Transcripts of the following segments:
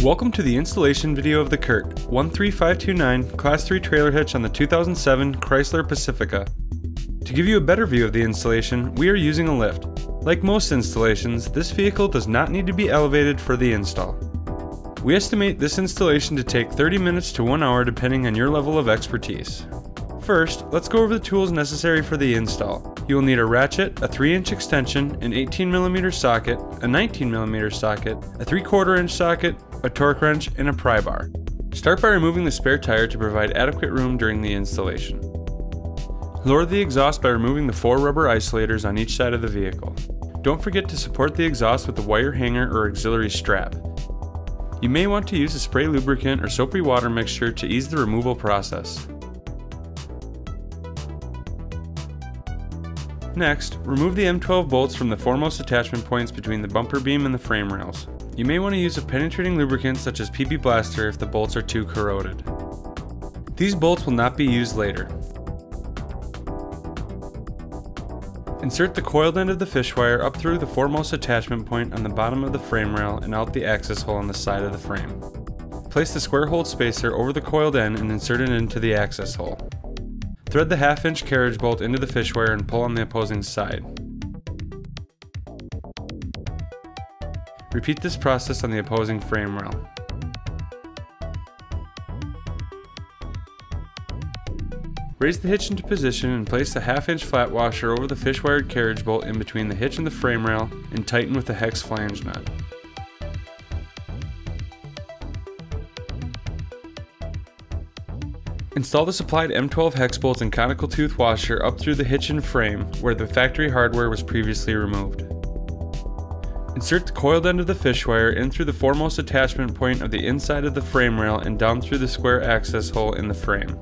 Welcome to the installation video of the CURT 13529 Class 3 trailer hitch on the 2007 Chrysler Pacifica. To give you a better view of the installation, we are using a lift. Like most installations, this vehicle does not need to be elevated for the install. We estimate this installation to take 30 minutes to 1 hour depending on your level of expertise. First, let's go over the tools necessary for the install. You will need a ratchet, a 3-inch extension, an 18mm socket, a 19mm socket, a 3/4 inch socket, a torque wrench, and a pry bar. Start by removing the spare tire to provide adequate room during the installation. Lower the exhaust by removing the 4 rubber isolators on each side of the vehicle. Don't forget to support the exhaust with a wire hanger or auxiliary strap. You may want to use a spray lubricant or soapy water mixture to ease the removal process. Next, remove the M12 bolts from the foremost attachment points between the bumper beam and the frame rails. You may want to use a penetrating lubricant such as PP Blaster if the bolts are too corroded. These bolts will not be used later. Insert the coiled end of the fish wire up through the foremost attachment point on the bottom of the frame rail and out the access hole on the side of the frame. Place the square hole spacer over the coiled end and insert it into the access hole. Thread the 1/2-inch carriage bolt into the fish wire and pull on the opposing side. Repeat this process on the opposing frame rail. Raise the hitch into position and place the 1/2-inch flat washer over the fish wired carriage bolt in between the hitch and the frame rail and tighten with the hex flange nut. Install the supplied M12 hex bolts and conical tooth washer up through the hitch and frame where the factory hardware was previously removed. Insert the coiled end of the fish wire in through the foremost attachment point of the inside of the frame rail and down through the square access hole in the frame.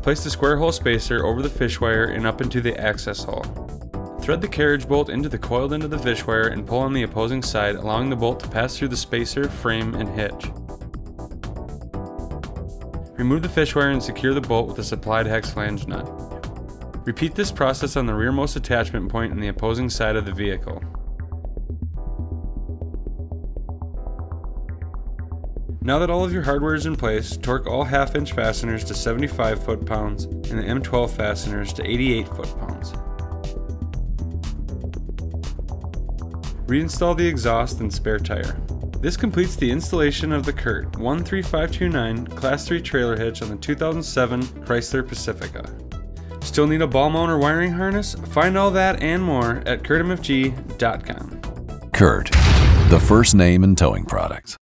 Place the square hole spacer over the fish wire and up into the access hole. Thread the carriage bolt into the coiled end of the fish wire and pull on the opposing side, allowing the bolt to pass through the spacer, frame, and hitch. Remove the fish wire and secure the bolt with the supplied hex flange nut. Repeat this process on the rearmost attachment point on the opposing side of the vehicle. Now that all of your hardware is in place, torque all 1/2-inch fasteners to 75 foot-pounds and the M12 fasteners to 88 foot-pounds. Reinstall the exhaust and spare tire. This completes the installation of the CURT 13529 Class 3 trailer hitch on the 2007 Chrysler Pacifica. Still need a ball mount or wiring harness? Find all that and more at CURTMFG.com. CURT, the first name in towing products.